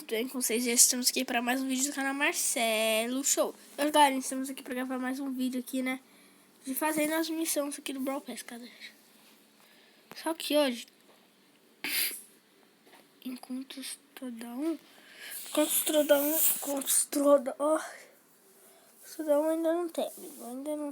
tudo bem com vocês? Já estamos aqui para mais um vídeo do canal Marcelo Show. Então, galera, estamos aqui para gravar mais um vídeo aqui, né? De fazer as missões aqui do Brawl Pass, galera. Só que hoje, enquanto ainda não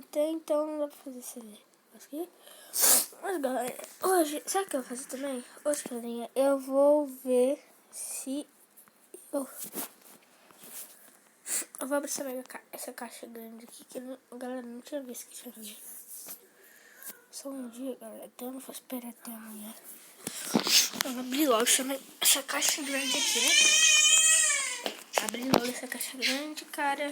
tem. Então não dá pra fazer esse aqui. Mas, galera, hoje, sabe o que eu vou fazer também? Hoje, galerinha, eu vou ver se eu vou abrir essa caixa grande aqui, que galera, não tinha visto que tinha grande. Só um dia, galera, então eu não vou esperar até amanhã. Eu vou abrir logo essa caixa grande aqui, né? Abrir logo essa caixa grande, cara.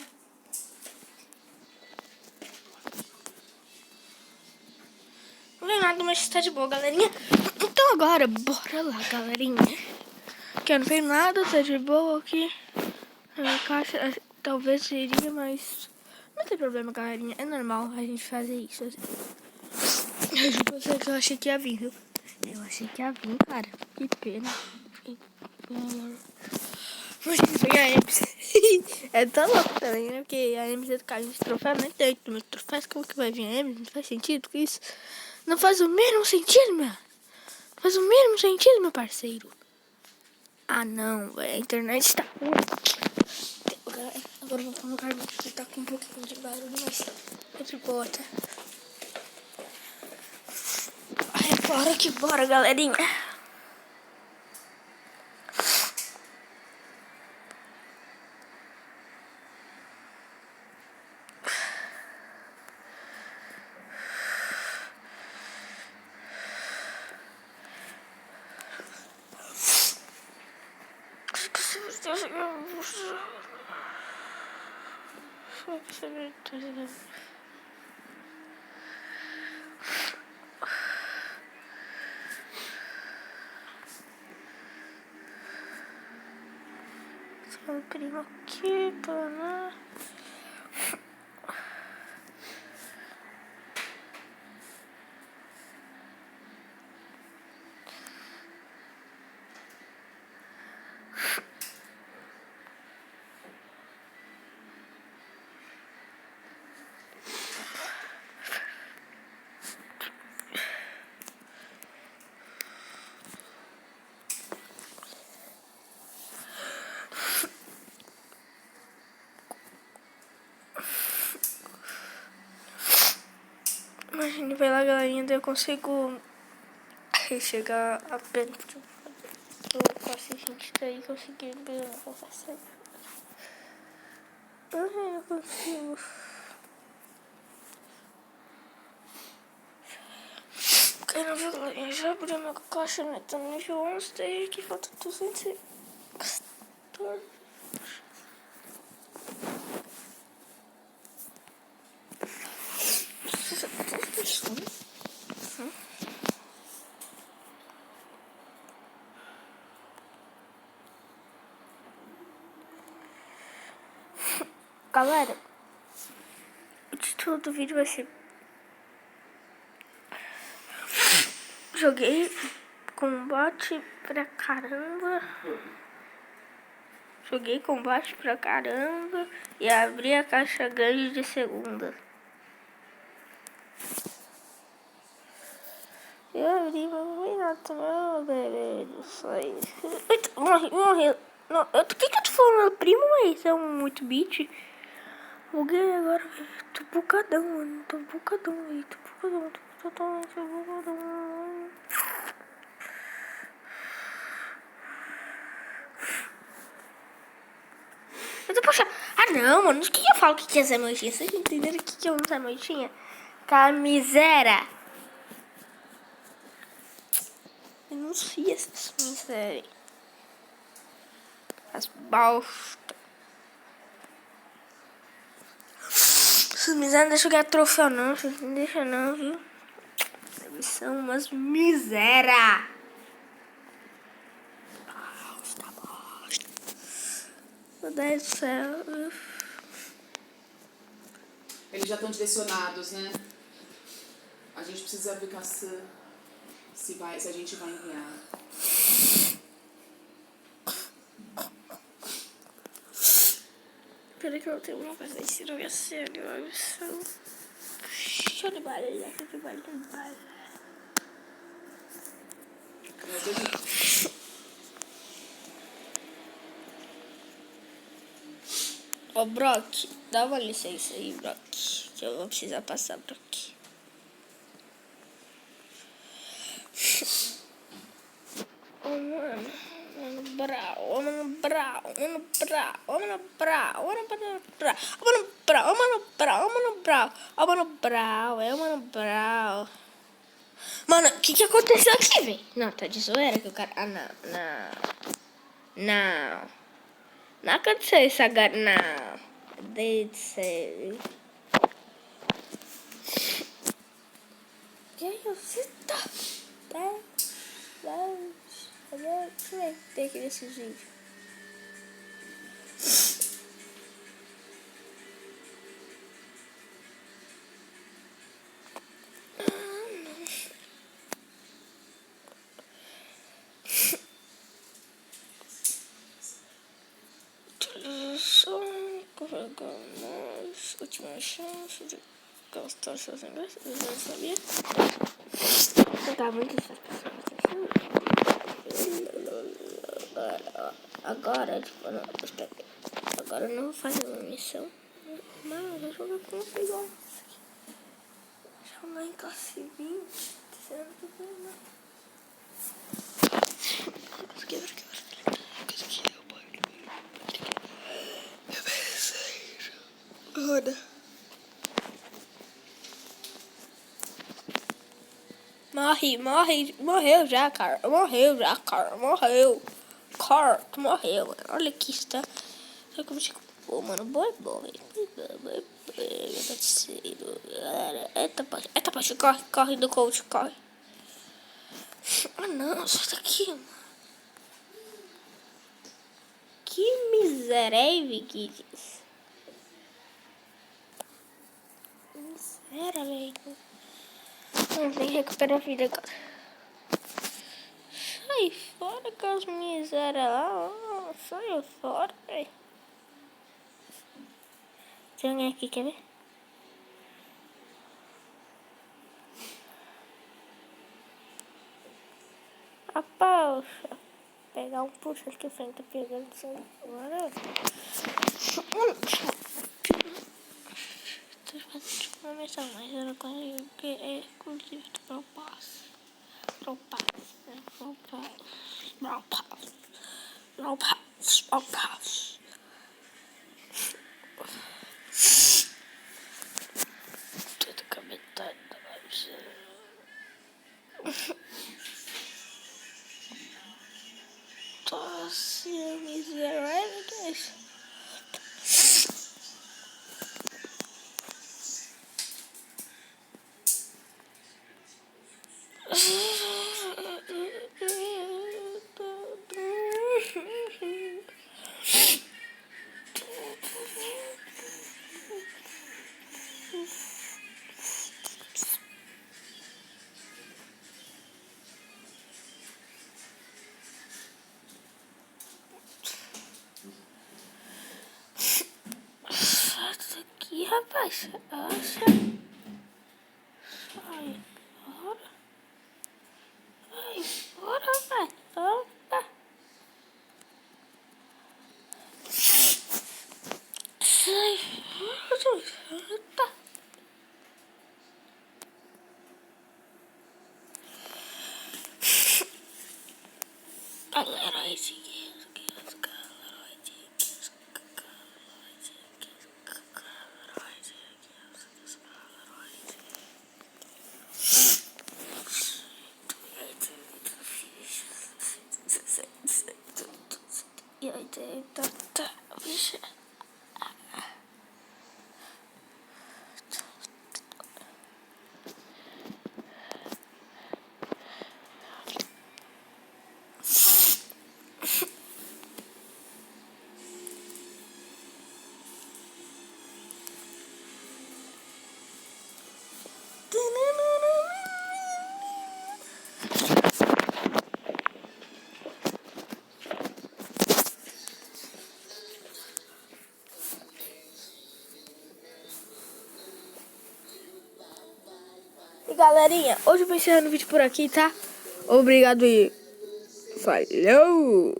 Não vem nada, mas tá de boa, galerinha. Então agora, bora lá, galerinha. Que eu não veio nada, tá de boa aqui. A caixa talvez iria, mas não tem problema, galerinha. É normal a gente fazer isso. Eu achei que ia vir, viu? Eu achei que ia vir, cara. Que pena. Mas vem a MC. É tão louco também, né? Porque a MC do carrinho de troféu não tem muito meu troféu. Como que vai vir a MC? Não faz sentido com isso. Não faz o mínimo sentido, meu. Não faz o mínimo sentido, meu parceiro. Ah, não, velho. A internet está ruim. Agora eu vou colocar que tá com um pouquinho de barulho, mas é de boa, tá? Ai, bora que bora, galerinha. Só um primo aqui, né? Imagina, vai lá, galerinha, daí eu consigo chegar a pena. Eu faço gente daí conseguir ver o faço. Eu consigo. Quero ver, galerinha, já abri minha caixa, né? Tô no nível 11, daí aqui falta 214. Galera, o título do vídeo vai ser: joguei combate pra caramba. Joguei combate pra caramba e abri a caixa grande de segunda. Eu abri, mas não vi nada não, velho. Só isso. Eita, morri. Não, o que eu tô falando? Primo, mas é um 8-bit. Buguei agora, velho. Tô bucadão, mano. Tô bucadão. Totalmente bucadão. Poxa, não, mano. O que eu falo que é essa moitinha? Vocês entenderam o que é essa moitinha? Camisera. Denuncia essas misérias. As balstas. Essas misérias não deixam eu ganhar troféu, não. Não deixa, não, viu? Eles são umas miséria. Bosta. Meu Deus do céu. Eles já estão direcionados, né? A gente precisa ver se a gente vai enviar. Peraí que eu tenho uma coisa de gravação. Show de bola, show de bola, show de bola. Ô, Brock, dá uma licença aí, Brock, que eu vou precisar passar, Brock. Mano Brau, mano Brau, mano Brau, mano Brau, mano Brau, mano Brau, mano Brau, mano Brau, mano Brau, é o Mano Brau. Mano, o que aconteceu aqui, velho? Não, tá de zoeira que o cara... Ah, não. Não aconteceu isso agora, não. Deus do céu. Que você tá? Deixa eu ver. Tem aqui nesse vídeo. Carregamos. Última chance de gastar seus ingressos. Eu não sabia. Tá muito certo. Agora, tipo, não, agora eu não vou fazer uma missão. Mas eu vou jogar com o igual. Jogar em classe 20. Roda. Morreu já, cara. Morreu. Cara, tu morreu. Olha aqui, está. Pô, mano, boa. Eita, poxa, corre do coach, corre. Ah, não, sai daqui, mano. Que miserável que diz. Miserável. Não tem que recuperar a vida, cara. Sai fora com as misérias lá. Sai fora, velho. Tem alguém aqui, quer ver? A pausa. Pegar um puxo aqui em frente, tá pegando sangue agora. Tô fazendo uma missão, mas eu não consigo, porque é exclusivo do meu passe. Meu passe. Tudo com a metade da live. Tô assim, miserável, que é isso? Aqui, rapaz. Acha. Sai fora. Sai fora, rapaz. Opa. Sai fora. Opa. Galera, esse aqui. E aí, tá, vixe. E galerinha, hoje eu vou encerrando o vídeo por aqui, tá? Obrigado e falou!